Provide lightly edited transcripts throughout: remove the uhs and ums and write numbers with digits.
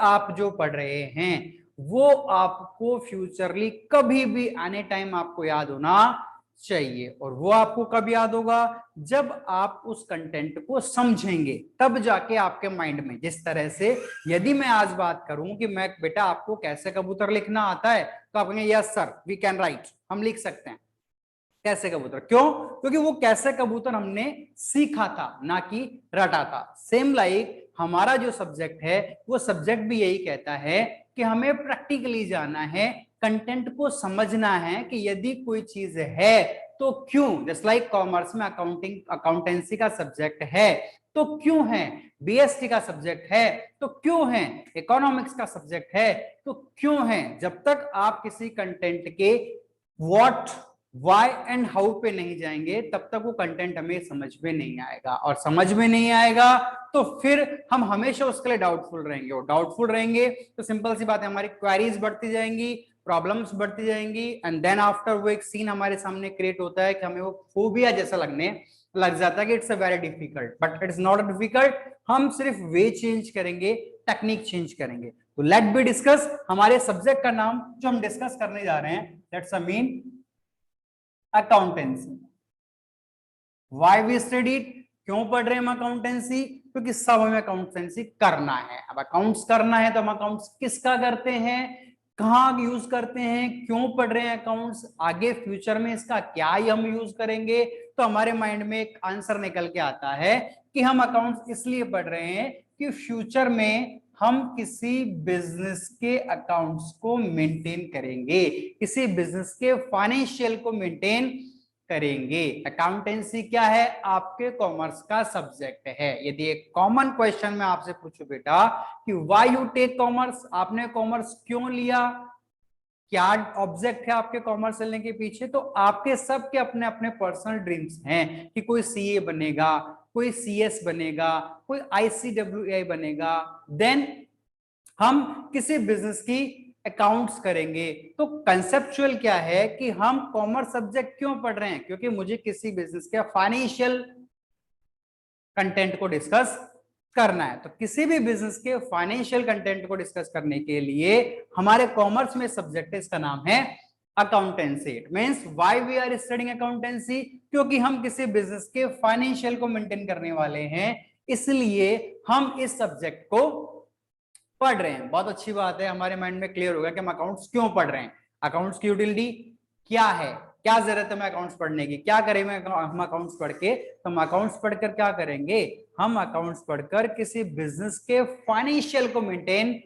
आप जो पढ़ रहे हैं वो आपको फ्यूचरली कभी भी आने टाइम आपको याद होना चाहिए। और वो आपको कब याद होगा, जब आप उस कंटेंट को समझेंगे, तब जाके आपके माइंड में। जिस तरह से यदि मैं आज बात करूं कि मैं बेटा आपको कैसे कबूतर लिखना आता है, तो आप कहेंगे yes sir we can write, हम लिख सकते हैं कैसे कबूतर। क्यों? क्योंकि वो कैसे कबूतर हमने सीखा था, ना कि रटा था। सेम लाइक हमारा जो सब्जेक्ट है वो सब्जेक्ट भी यही कहता है कि हमें प्रैक्टिकली जाना है, कंटेंट को समझना है कि यदि कोई चीज है तो क्यों। जस्ट लाइक कॉमर्स में अकाउंटेंसी का सब्जेक्ट है तो क्यों है, बीएसटी का सब्जेक्ट है तो क्यों है, इकोनॉमिक्स का सब्जेक्ट है तो क्यों है। जब तक आप किसी कंटेंट के व्हाट, वाई एंड हाउ पे नहीं जाएंगे तब तक वो कंटेंट हमें समझ में नहीं आएगा। और समझ में नहीं आएगा तो फिर हम हमेशा उसके लिए डाउटफुल रहेंगे, और डाउटफुल रहेंगे तो सिंपल सी बात है, हमारी क्वेरीज बढ़ती जाएंगी, प्रॉब्लम्स बढ़ती जाएंगी, एंड देन आफ्टर वो एक सीन हमारे सामने क्रिएट होता है कि हमें वो फोबिया जैसा लगने लग जाता है कि it's a very difficult, but it's not difficult. हम सिर्फ वे चेंज करेंगे, टेक्निक चेंज करेंगे। तो लेट बी डिस्कस। हमारे सब्जेक्ट का नाम जो हम डिस्कस करने जा रहे हैं, that's a mean accountancy. Why we study, क्यों पढ़ रहे हैं हम अकाउंटेंसी? क्योंकि सब हमें अकाउंटेंसी करना है। अब अकाउंट्स करना है तो हम अकाउंट्स किसका करते हैं, कहाँ यूज करते हैं, क्यों पढ़ रहे हैं अकाउंट्स, आगे फ्यूचर में इसका क्या ही हम यूज करेंगे। तो हमारे माइंड में एक आंसर निकल के आता है कि हम अकाउंट्स इसलिए पढ़ रहे हैं कि फ्यूचर में हम किसी बिजनेस के अकाउंट्स को मेंटेन करेंगे, किसी बिजनेस के फाइनेंशियल को मेंटेन करेंगे। अकाउंटेंसी क्या है? आपके कॉमर्स का सब्जेक्ट है। यदि एक कॉमन क्वेश्चन में आपसे पूछूं बेटा कि व्हाई यू टेक कॉमर्स, आपने कॉमर्स क्यों लिया, क्या ऑब्जेक्ट है आपके कॉमर्स लेने के पीछे, तो आपके सबके अपने अपने पर्सनल ड्रीम्स हैं कि कोई सीए बनेगा, कोई सीएस बनेगा, कोई आईसीडब्ल्यूए बनेगा, देन हम किसी बिजनेस की अकाउंट्स करेंगे। तो कंसेप्चुअल क्या है कि हम कॉमर्स सब्जेक्ट क्यों पढ़ रहे हैं, क्योंकि मुझे किसी बिजनेस के फाइनेंशियल कंटेंट को डिस्कस करना है। तो किसी भी बिजनेस के फाइनेंशियल कंटेंट को डिस्कस करने के लिए हमारे कॉमर्स में सब्जेक्ट है, इसका नाम है accountancy. It means why we are studying accountancy, क्योंकि हम किसी बिजनेस के फाइनेंशियल को मेंटेन करने वाले हैं, इसलिए हम इस सब्जेक्ट को पढ़ रहे हैं। बहुत अच्छी बात है, हमारे माइंड में क्लियर होगा कि हम अकाउंट्स क्यों पढ़ रहे हैं, अकाउंट्स की यूटिलिटी क्या है, क्या जरूरत है हमें अकाउंट्स पढ़ने की, क्या करेंगे हम अकाउंट्स पढ़ के। तो हम अकाउंट्स पढ़कर क्या करेंगे, हम अकाउंट्स पढ़कर किसी बिजनेस के फाइनेंशियल को मेंटेन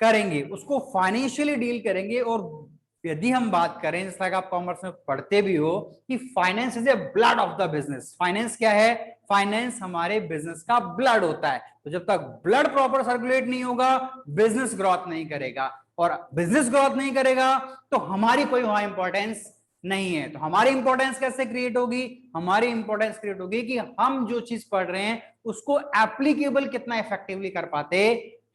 करेंगे, उसको फाइनेंशियली डील करेंगे। और यदि हम बात करें, जैसा आप कॉमर्स में पढ़ते भी हो कि finance is a blood of the business. Finance क्या है? फाइनेंस हमारे बिजनेस का ब्लड होता है। तो जब तक ब्लड प्रॉपर सर्कुलेट नहीं होगा, बिजनेस ग्रोथ नहीं करेगा, और बिजनेस ग्रोथ नहीं करेगा तो हमारी कोई वहां इंपॉर्टेंस नहीं है। तो हमारी इंपॉर्टेंस कैसे क्रिएट होगी? हमारी इंपॉर्टेंस क्रिएट होगी कि हम जो चीज पढ़ रहे हैं उसको एप्लीकेबल कितना इफेक्टिवली कर पाते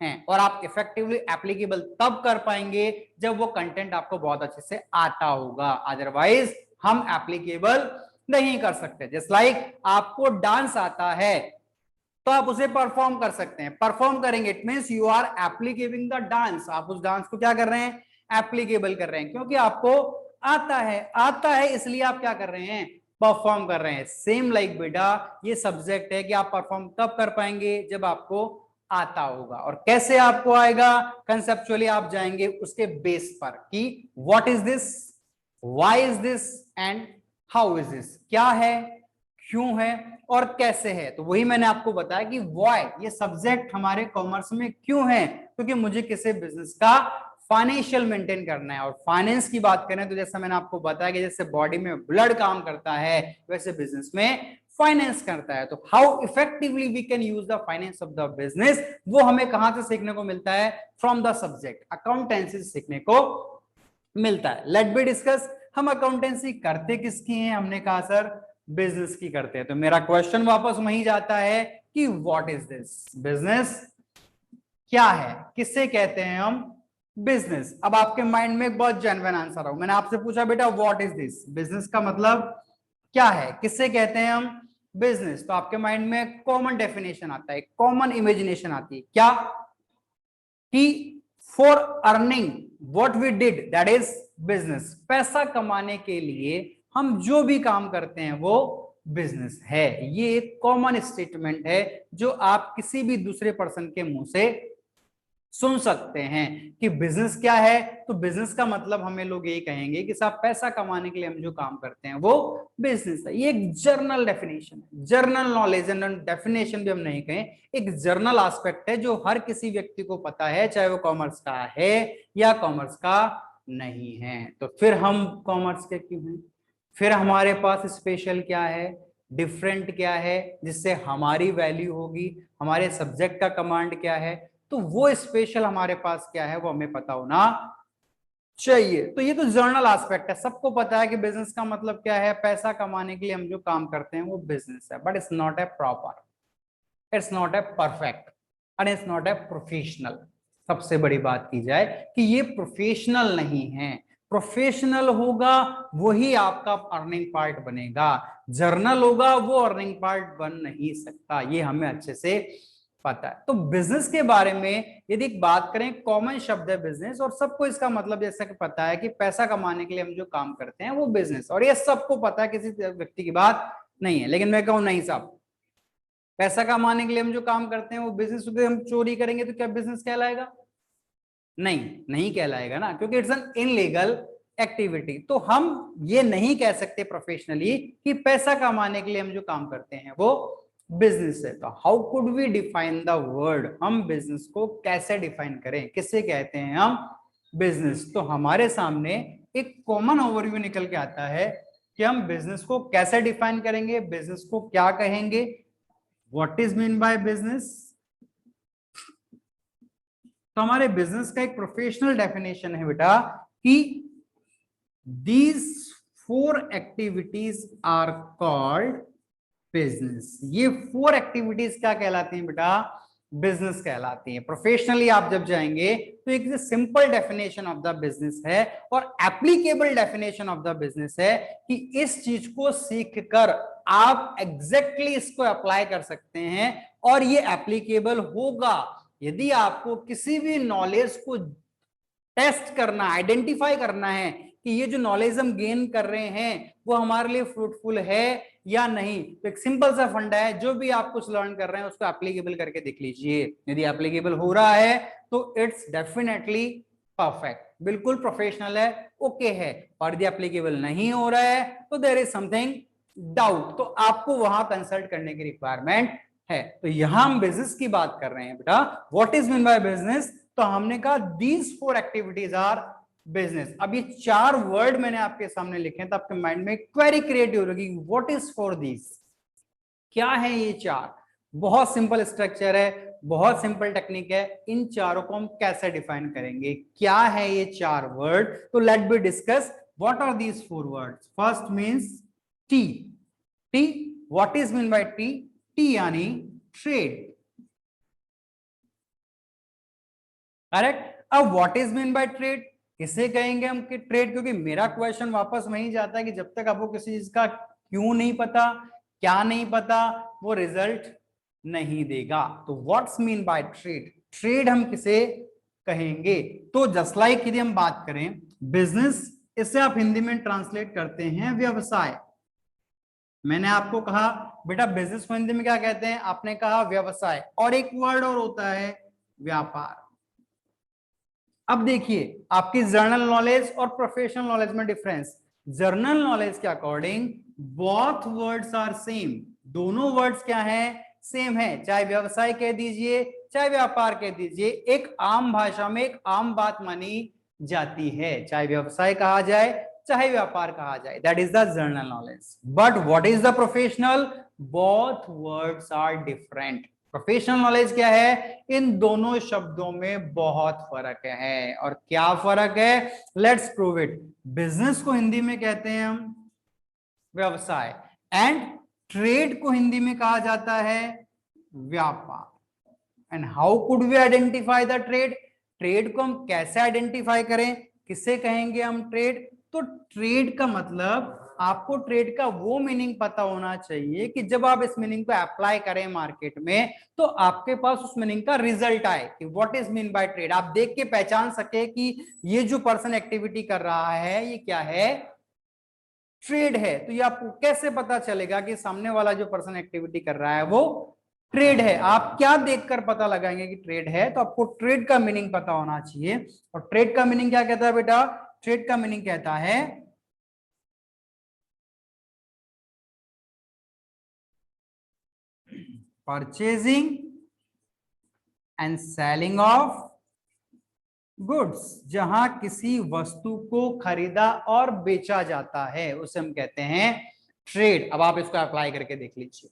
हैं। और आप इफेक्टिवली एप्लीकेबल तब कर पाएंगे जब वो कंटेंट आपको बहुत अच्छे से आता होगा, अदरवाइज हम एप्लीकेबल नहीं कर सकते। जस्ट लाइक आपको डांस आता है तो आप उसे परफॉर्म कर सकते हैं, परफॉर्म करेंगे, it means you are applicating the dance. आप उस डांस को क्या कर रहे हैं? एप्लीकेबल कर रहे हैं, क्योंकि आपको आता है इसलिए आप क्या कर रहे हैं? परफॉर्म कर रहे हैं। सेम लाइक बेटा ये सब्जेक्ट है कि आप परफॉर्म तब कर पाएंगे जब आपको आता होगा। और कैसे आपको आएगा? कंसेप्चुअली आप जाएंगे उसके बेस पर कि what is this, why is this and how is this, क्या है, क्यों है और कैसे है। तो वही मैंने आपको बताया कि व्हाई ये सब्जेक्ट हमारे कॉमर्स में क्यों है, क्योंकि मुझे किसी बिजनेस का फाइनेंशियल मेंटेन करना है। और फाइनेंस की बात करें तो जैसा मैंने आपको बताया कि जैसे बॉडी में ब्लड काम करता है, वैसे बिजनेस में फाइनेंस करता है। तो how effectively we can use the finance of the business, वो हमें कहां से सीखने को मिलता है? फ्रॉम द सब्जेक्ट अकाउंटेंसी सीखने को मिलता है। Let be discuss. हम अकाउंटेंसी करते किसकी है? हमने कहा सर बिजनेस की करते हैं। तो मेरा क्वेश्चन वापस वहीं जाता है कि व्हाट इज दिस, बिजनेस क्या है, किससे कहते हैं हम? बिजनेस। अब आपके माइंड में एक बहुत जेन्युइन आंसर हो, मैंने आपसे पूछा बेटा व्हाट इज दिस, बिजनेस का मतलब क्या है, किससे कहते हैं हम? बिजनेस। तो आपके माइंड में कॉमन डेफिनेशन आता है, कॉमन इमेजिनेशन आती है, क्या? कि for earning what we did that is business, पैसा कमाने के लिए हम जो भी काम करते हैं वो बिजनेस है। ये एक कॉमन स्टेटमेंट है जो आप किसी भी दूसरे पर्सन के मुंह से सुन सकते हैं कि बिजनेस क्या है। तो बिजनेस का मतलब हमें लोग यही कहेंगे कि साहब पैसा कमाने के लिए हम जो काम करते हैं वो बिजनेस है। ये एक जर्नल डेफिनेशन है, जर्नल नॉलेज एंड डेफिनेशन भी हम नहीं कहें, एक जर्नल एस्पेक्ट है जो हर किसी व्यक्ति को पता है, चाहे वो कॉमर्स का है या कॉमर्स का नहीं है। तो फिर हम कॉमर्स के क्यों हैं? फिर हमारे पास स्पेशल क्या है, डिफरेंट क्या है जिससे हमारी वैल्यू होगी, हमारे सब्जेक्ट का कमांड क्या है, तो वो स्पेशल हमारे पास क्या है वो हमें पता होना चाहिए। तो ये तो जर्नल एस्पेक्ट है, सबको पता है कि बिजनेस का मतलब क्या है, पैसा कमाने के लिए हम जो काम करते हैं वो बिजनेस है। But it's not a proper, it's not a perfect and it's not a professional. सबसे बड़ी बात की जाए कि ये प्रोफेशनल नहीं है। प्रोफेशनल होगा वही आपका अर्निंग पार्ट बनेगा, जर्नल होगा वो अर्निंग पार्ट बन नहीं सकता, ये हमें अच्छे से पता है। तो बिजनेस के बारे में यदि बात करें, कॉमन शब्द है बिजनेस, और सबको इसका मतलब जैसा कि पता है कि पैसा कमाने के लिए हम जो काम करते हैं वो बिजनेस, और ये सबको पता है, किसी व्यक्ति की बात नहीं है। लेकिन मैं कहूं नहीं साहब, पैसा कमाने के लिए हम जो काम करते हैं वो बिजनेस, हम चोरी करेंगे तो क्या बिजनेस कहलाएगा? नहीं, नहीं कहलाएगा ना, क्योंकि इट्स एन इनलीगल एक्टिविटी। तो हम ये नहीं कह सकते प्रोफेशनली कि पैसा कमाने के लिए हम जो काम करते हैं वो बिजनेस है। तो how could we define the word, हम बिजनेस को कैसे डिफाइन करें, किसे कहते हैं हम बिजनेस? तो हमारे सामने एक कॉमन ओवरव्यू निकल के आता है कि हम बिजनेस को कैसे डिफाइन करेंगे, बिजनेस को क्या कहेंगे, what is mean by business. तो हमारे बिजनेस का एक प्रोफेशनल डेफिनेशन है बेटा कि these 4 activities are called business. ये 4 एक्टिविटीज क्या कहलाती हैं बेटा? बिजनेस कहलाती है। प्रोफेशनली आप जब जाएंगे तो एक simple definition of the business है और applicable definition of the business है कि इस चीज को सीखकर आप एग्जैक्टली इसको अप्लाई कर सकते हैं, और ये एप्लीकेबल होगा यदि आपको किसी भी नॉलेज को टेस्ट करना, आइडेंटिफाई करना है कि ये जो नॉलेज हम गेन कर रहे हैं वो हमारे लिए फ्रूटफुल है या नहीं। तो एक सिंपल सा फंडा है, जो भी आप कुछ लर्न कर रहे हैं उसको एप्लीकेबल करके देख लीजिए। यदि एप्लीकेबल हो रहा है तो इट्स डेफिनेटली परफेक्ट, बिल्कुल प्रोफेशनल है, ओके है। और यदि एप्लीकेबल नहीं हो रहा है तो देयर इज समथिंग डाउट, तो आपको वहां कंसल्ट करने की रिक्वायरमेंट है। तो यहां हम बिजनेस की बात कर रहे हैं बेटा, what is mean by business. तो हमने कहा दीज 4 एक्टिविटीज आर बिजनेस। अब ये 4 वर्ड मैंने आपके सामने लिखे हैं, तो आपके माइंड में क्वेरी क्रिएट हो रही, व्हाट इज फॉर दिस, क्या है ये 4? बहुत सिंपल स्ट्रक्चर है, बहुत सिंपल टेक्निक है। इन चारों को हम कैसे डिफाइन करेंगे, क्या है ये 4 वर्ड? तो let be discuss what are these 4 words. First means T. T, what is mean by T? T यानी ट्रेड, करेक्ट। अब what is mean by trade, किसे कहेंगे हम कि ट्रेड? क्योंकि मेरा क्वेश्चन वापस वहीं जाता है कि जब तक आपको किसी चीज का क्यों नहीं पता, क्या नहीं पता, वो रिजल्ट नहीं देगा। तो what's mean by trade, trade हम किसे कहेंगे? तो जस्ट लाइक यदि हम बात करें बिजनेस, इसे आप हिंदी में ट्रांसलेट करते हैं व्यवसाय। मैंने आपको कहा बेटा बिजनेस को हिंदी में क्या कहते हैं, आपने कहा व्यवसाय, और एक वर्ड और होता है व्यापार। अब देखिए आपकी जर्नल नॉलेज और प्रोफेशनल नॉलेज में डिफरेंस। जर्नल नॉलेज के according both words are same, दोनों वर्ड्स क्या है? सेम है। चाहे व्यवसाय कह दीजिए चाहे व्यापार कह दीजिए, एक आम भाषा में एक आम बात मानी जाती है, चाहे व्यवसाय कहा जाए चाहे व्यापार कहा जाए, that is the general knowledge. But what is the professional? Both words are different. Professional knowledge क्या है? इन दोनों शब्दों में बहुत फर्क है। और क्या फर्क है? Let's prove it. बिजनेस को हिंदी में कहते हैं हम व्यवसाय, एंड ट्रेड को हिंदी में कहा जाता है व्यापार। And how could we identify the trade? Trade को हम कैसे आइडेंटिफाई करें, किसे कहेंगे हम ट्रेड? तो ट्रेड का मतलब आपको ट्रेड का वो मीनिंग पता होना चाहिए कि जब आप इस मीनिंग को अप्लाई करें मार्केट में तो आपके पास उस मीनिंग का रिजल्ट आए कि what is mean by trade. आप देख के पहचान सके कि ये जो पर्सन एक्टिविटी कर रहा है ये क्या है, ट्रेड है। तो ये आपको कैसे पता चलेगा कि सामने वाला जो पर्सन एक्टिविटी कर रहा है वो ट्रेड है? आप क्या देखकर पता लगाएंगे कि ट्रेड है? तो आपको ट्रेड का मीनिंग पता होना चाहिए। और ट्रेड का मीनिंग क्या कहता है बेटा? ट्रेड का मीनिंग कहता है purchasing and selling of goods. जहां किसी वस्तु को खरीदा और बेचा जाता है उसे हम कहते हैं ट्रेड। अब आप इसको अप्लाई करके देख लीजिए,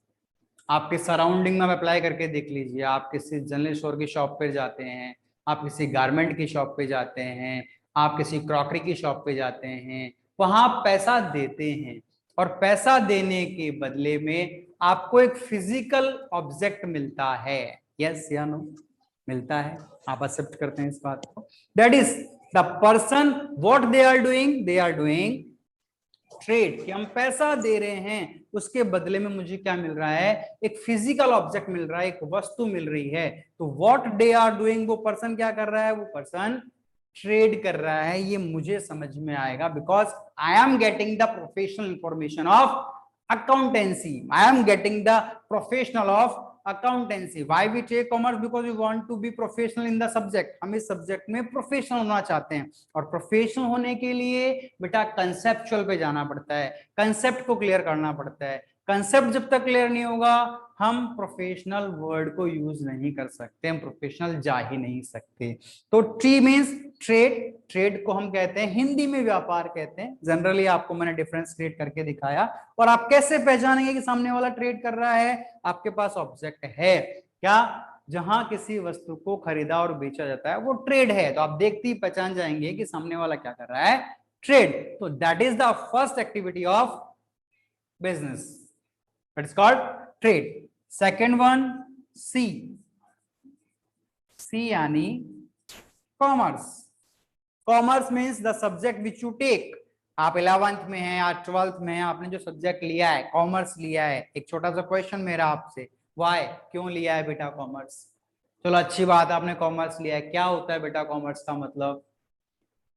आपके सराउंडिंग में अप्लाई करके देख लीजिए। आप किसी जनरल स्टोर की शॉप पे जाते हैं, आप किसी गारमेंट की शॉप पे जाते हैं, आप किसी क्रॉकरी की शॉप पे जाते हैं, वहां आप पैसा देते हैं और पैसा देने के बदले में आपको एक फिजिकल ऑब्जेक्ट मिलता है। यस या नो? मिलता है। आप एक्सेप्ट करते हैं इस बात को? That is the person, what they are doing, they are doing trade. कि हम पैसा दे रहे हैं, उसके बदले में मुझे क्या मिल रहा है? एक फिजिकल ऑब्जेक्ट मिल रहा है, एक वस्तु मिल रही है। तो व्हाट दे आर डूइंग, वो पर्सन क्या कर रहा है? वो पर्सन ट्रेड कर रहा है। ये मुझे समझ में आएगा because I am getting the professional information of accountancy. I am getting the professional of accountancy. Why we take commerce? Because we want to be professional in the subject. हम इस सब्जेक्ट में प्रोफेशनल होना चाहते हैं और professional होने के लिए बेटा कंसेप्चुअल पे जाना पड़ता है, कंसेप्ट को क्लियर करना पड़ता है। कंसेप्ट जब तक क्लियर नहीं होगा हम प्रोफेशनल वर्ड को यूज नहीं कर सकते, हम प्रोफेशनल जा ही नहीं सकते। तो ट्री मीन्स ट्रेड। ट्रेड को हम कहते हैं हिंदी में व्यापार कहते हैं। जनरली आपको मैंने डिफरेंस क्रिएट करके दिखाया। और आप कैसे पहचानेंगे कि सामने वाला ट्रेड कर रहा है? आपके पास ऑब्जेक्ट है क्या? जहां किसी वस्तु को खरीदा और बेचा जाता है वो ट्रेड है। तो आप देखते ही पहचान जाएंगे कि सामने वाला क्या कर रहा है? ट्रेड। तो that is the first activity of business, it is called trade. Second one C, C यानी commerce. Commerce means the subject which you take. आप 11th में हैं या 12th में हैं, आपने जो सब्जेक्ट लिया है कॉमर्स लिया है। एक छोटा सा क्वेश्चन मेरा आपसे, वाई, क्यों लिया है बेटा कॉमर्स? चलो अच्छी बात, आपने कॉमर्स लिया है। क्या होता है बेटा कॉमर्स का मतलब?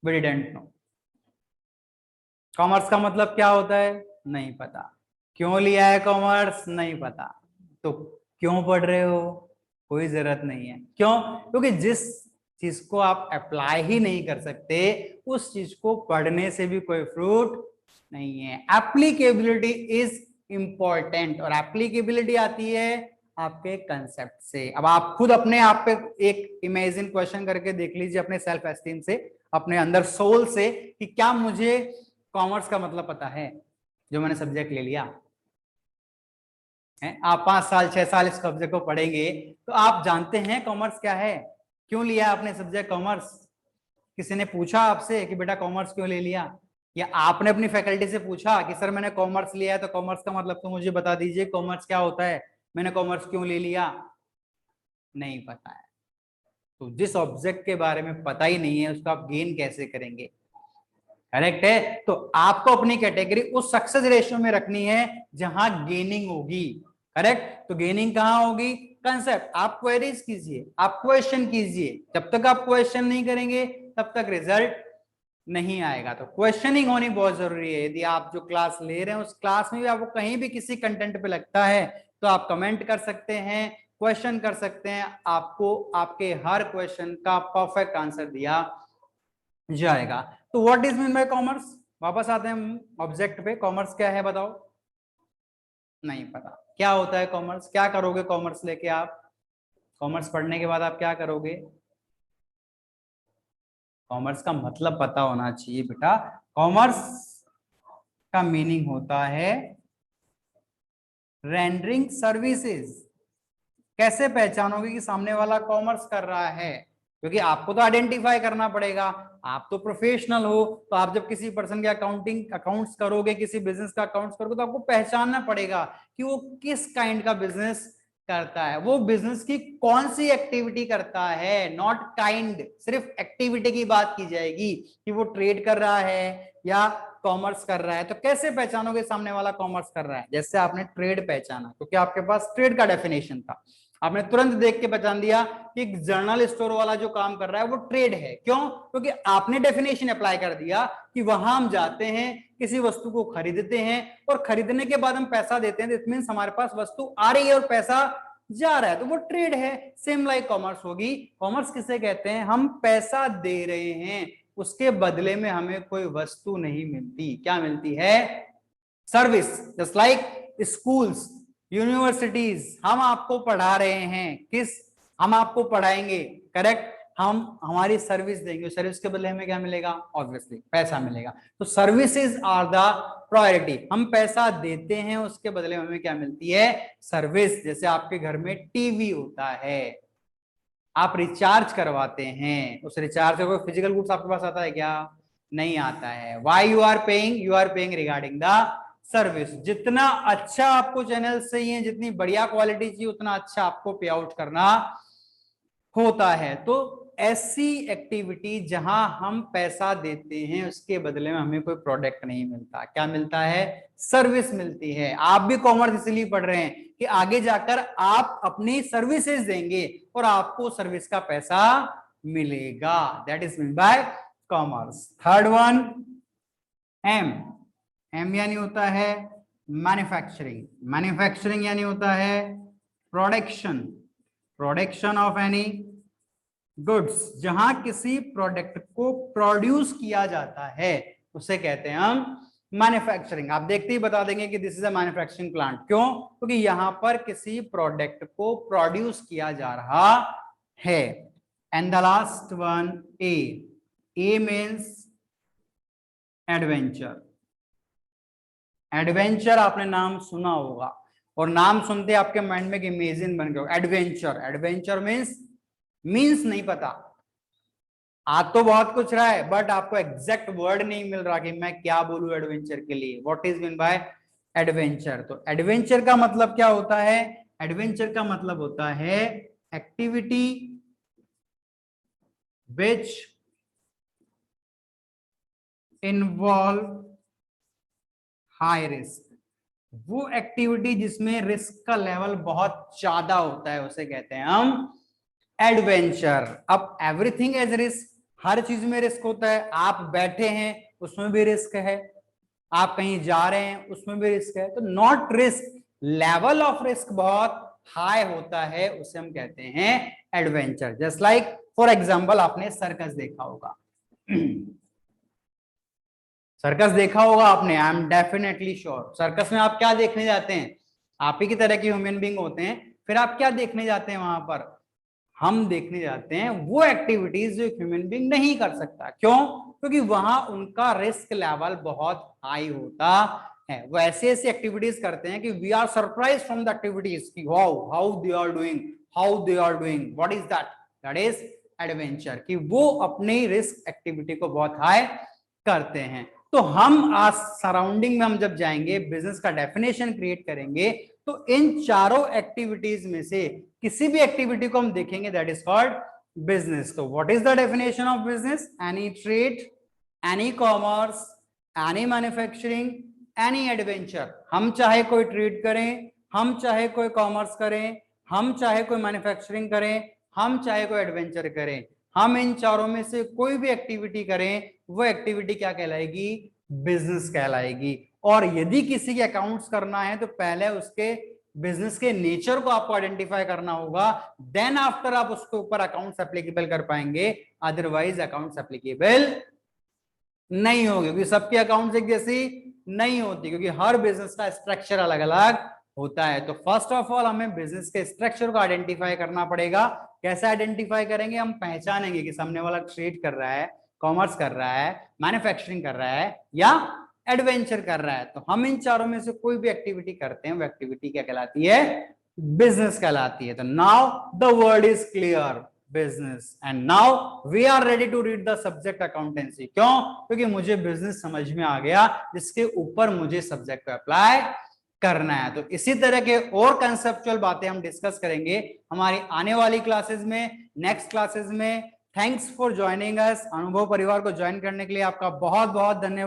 We didn't know. कॉमर्स का मतलब क्या होता है? नहीं पता। क्यों लिया है कॉमर्स? नहीं पता। तो क्यों पढ़ रहे हो? कोई जरूरत नहीं है। क्यों? क्योंकि जिस चीज को आप अप्लाई ही नहीं कर सकते उस चीज को पढ़ने से भी कोई फ्रूट नहीं है। एप्लीकेबिलिटी इज इंपॉर्टेंट और एप्लीकेबिलिटी आती है आपके कंसेप्ट से। अब आप खुद अपने आप पे एक इमेजिन क्वेश्चन करके देख लीजिए अपने सेल्फ एस्टीम से, अपने अंदर सोल से, कि क्या मुझे कॉमर्स का मतलब पता है जो मैंने सब्जेक्ट ले लिया है? आप 5 साल 6 साल इस सब्जेक्ट को पढ़ेंगे तो आप जानते हैं कॉमर्स क्या है। क्यों लिया आपने सब्जेक्ट कॉमर्स? किसी ने पूछा आपसे कि बेटा कॉमर्स क्यों ले लिया? या आपने अपनी फैकल्टी से पूछा कि सर मैंने कॉमर्स लिया है तो कॉमर्स का मतलब तो मुझे बता दीजिए, कॉमर्स क्या होता है, मैंने कॉमर्स क्यों ले लिया? नहीं पता है। तो जिस ऑब्जेक्ट के बारे में पता ही नहीं है उसको आप गेन कैसे करेंगे? करेक्ट है। तो आपको अपनी कैटेगरी उस सक्सेस रेशियो में रखनी है जहां गेनिंग होगी। करेक्ट। तो गेनिंग कहां होगी? कंसेप्ट। आप क्वेरीज कीजिए, आप क्वेश्चन कीजिए। जब तक आप क्वेश्चन नहीं करेंगे तब तक रिजल्ट नहीं आएगा। तो क्वेश्चनिंग होनी बहुत जरूरी है। यदि आप जो क्लास ले रहे हैं उस क्लास में भी आपको कहीं भी किसी कंटेंट पे लगता है तो आप कमेंट कर सकते हैं, क्वेश्चन कर सकते हैं। आपको आपके हर क्वेश्चन का परफेक्ट आंसर दिया जाएगा। तो what is mean by commerce? वापस आते हैं ऑब्जेक्ट पे। कॉमर्स क्या है बताओ? नहीं पता। क्या होता है कॉमर्स? क्या करोगे कॉमर्स लेके आप? कॉमर्स पढ़ने के बाद आप क्या करोगे? कॉमर्स का मतलब पता होना चाहिए बेटा। कॉमर्स का मीनिंग होता है रेंडरिंग सर्विसेज। कैसे पहचानोगे कि सामने वाला कॉमर्स कर रहा है? क्योंकि आपको तो आइडेंटिफाई करना पड़ेगा। आप तो प्रोफेशनल हो, तो आप जब किसी पर्सन के अकाउंटिंग अकाउंट्स करोगे, किसी बिजनेस का अकाउंट्स करोगे, तो आपको पहचानना पड़ेगा कि वो किस काइंड का बिजनेस करता है, वो बिजनेस की कौन सी एक्टिविटी करता है। नॉट काइंड, सिर्फ एक्टिविटी की बात की जाएगी कि वो ट्रेड कर रहा है या कॉमर्स कर रहा है। तो कैसे पहचानोगे सामने वाला कॉमर्स कर रहा है? जैसे आपने ट्रेड पहचाना, क्योंकि आपके पास ट्रेड का डेफिनेशन था, आपने तुरंत देख के पहचान दिया कि जनरल स्टोर वाला जो काम कर रहा है वो ट्रेड है। क्यों? क्योंकि आपने डेफिनेशन अप्लाई कर दिया कि वहां हम जाते हैं, किसी वस्तु को खरीदते हैं और खरीदने के बाद हम पैसा देते हैं, इट मींस हमारे पास वस्तु आ रही है और पैसा जा रहा है, तो वो ट्रेड है। सेम लाइक कॉमर्स होगी। कॉमर्स किसे कहते हैं? हम पैसा दे रहे हैं, उसके बदले में हमें कोई वस्तु नहीं मिलती। क्या मिलती है? Service. Just like schools, universities, हम आपको पढ़ा रहे हैं, किस, हम आपको पढ़ाएंगे, करेक्ट, हम हमारी सर्विस देंगे, सर्विस के बदले हमें क्या मिलेगा? ऑब्वियसली पैसा मिलेगा। तो सर्विसेज आर द प्रायोरिटी। हम पैसा देते हैं, उसके बदले में हमें क्या मिलती है? सर्विस। जैसे आपके घर में टीवी होता है, आप रिचार्ज करवाते हैं, उस रिचार्ज का कोई फिजिकल गुड्स आपके पास आता है क्या? नहीं आता है। Why you are paying? You are paying regarding the service. जितना अच्छा आपको चैनल चाहिए, जितनी बढ़िया क्वालिटी चाहिए, उतना अच्छा आपको पे आउट करना होता है। तो ऐसी एक्टिविटी जहां हम पैसा देते हैं, उसके बदले में हमें कोई प्रोडक्ट नहीं मिलता। क्या मिलता है? सर्विस मिलती है। आप भी कॉमर्स इसलिए पढ़ रहे हैं कि आगे जाकर आप अपनी सर्विसेज देंगे और आपको सर्विस का पैसा मिलेगा। That is mean by commerce. Third one, M. M यानी होता है मैन्युफैक्चरिंग। मैन्युफैक्चरिंग यानी होता है production, production of any goods. जहां किसी प्रोडक्ट को प्रोड्यूस किया जाता है उसे कहते हैं हम मैन्युफैक्चरिंग। आप देखते ही बता देंगे कि this is a manufacturing plant. क्यों? क्योंकि यहां पर किसी प्रोडक्ट को प्रोड्यूस किया जा रहा है। And the last one, A. A means adventure. Adventure आपने नाम सुना होगा, और नाम सुनते आपके माइंड में एक इमेजिन बन गया एडवेंचर। एडवेंचर मीन्स नहीं पता, आ तो बहुत कुछ रहा है, बट आपको एग्जैक्ट वर्ड नहीं मिल रहा कि मैं क्या बोलूं एडवेंचर के लिए। What is mean bye adventure? तो एडवेंचर का मतलब क्या होता है? एडवेंचर का मतलब होता है activity which involve high risk. वो एक्टिविटी जिसमें रिस्क का लेवल बहुत ज्यादा होता है उसे कहते हैं हम एडवेंचर। अब एवरीथिंग इज रिस्क, हर चीज में रिस्क होता है। आप बैठे हैं उसमें भी रिस्क है, आप कहीं जा रहे हैं उसमें भी रिस्क है। तो not risk, level of risk बहुत हाई होता है, उसे हम कहते हैं adventure. Just like for example, आपने सर्कस देखा होगा। सर्कस देखा होगा आपने, I am definitely sure. Circus में आप क्या देखने जाते हैं? आप ही की तरह के ह्यूमन बीइंग होते हैं, फिर आप क्या देखने जाते हैं वहां पर? हम देखने जाते हैं वो एक्टिविटीज जो ह्यूमन बीइंग नहीं कर सकता। क्यों? क्योंकि वहां उनका रिस्क लेवल बहुत हाई होता है। वो ऐसी ऐसी एक्टिविटीज करते हैं कि we are surprise from the activities कि wow how they are doing, how they are doing, what is that? That is adventure. कि वो अपनी रिस्क एक्टिविटी को बहुत हाई करते हैं। तो हम आज सराउंडिंग में हम जब जाएंगे, बिजनेस का डेफिनेशन क्रिएट करेंगे, तो इन चारों एक्टिविटीज में से किसी भी एक्टिविटी को हम देखेंगे, दैट इज कॉल्ड बिजनेस। तो what is the definition of business? Any trade, any commerce, any manufacturing, any adventure. हम चाहे कोई ट्रेड करें, हम चाहे कोई कॉमर्स करें, हम चाहे कोई मैन्युफैक्चरिंग करें, हम चाहे कोई एडवेंचर करें, हम इन चारों में से कोई भी एक्टिविटी करें, वो एक्टिविटी क्या कहलाएगी? बिजनेस कहलाएगी। और यदि किसी के अकाउंट्स करना है तो पहले उसके बिजनेस के नेचर को आपको आइडेंटिफाई करना होगा, देन आफ्टर आप उसके ऊपर अकाउंट्स एप्लीकेबल कर पाएंगे। अदरवाइज अकाउंट्स एप्लीकेबल नहीं होंगे, क्योंकि सबके अकाउंट्स एक जैसी नहीं होती, क्योंकि हर बिजनेस का स्ट्रक्चर अलग अलग होता है। तो फर्स्ट ऑफ ऑल हमें बिजनेस के स्ट्रक्चर को आइडेंटिफाई करना पड़ेगा। कैसे आइडेंटिफाई करेंगे? हम पहचानेंगे कि सामने वाला ट्रेड कर रहा है, कॉमर्स कर रहा है, मैन्युफैक्चरिंग कर रहा है या एडवेंचर कर रहा है। तो हम इन चारों में से कोई भी एक्टिविटी करते हैं, वो एक्टिविटी क्या कहलाती है? बिजनेस कहलाती है। तो now the word is clear, business. And now we are ready to read the subject accountancy. क्यों? क्योंकि मुझे बिजनेस समझ में आ गया, जिसके ऊपर मुझे सब्जेक्ट को अप्लाई करना है। तो इसी तरह के और कंसेप्चुअल बातें हम डिस्कस करेंगे हमारी आने वाली क्लासेस में, नेक्स्ट क्लासेस में। Thanks for joining us. अनुभव परिवार को ज्वाइन करने के लिए आपका बहुत बहुत धन्यवाद।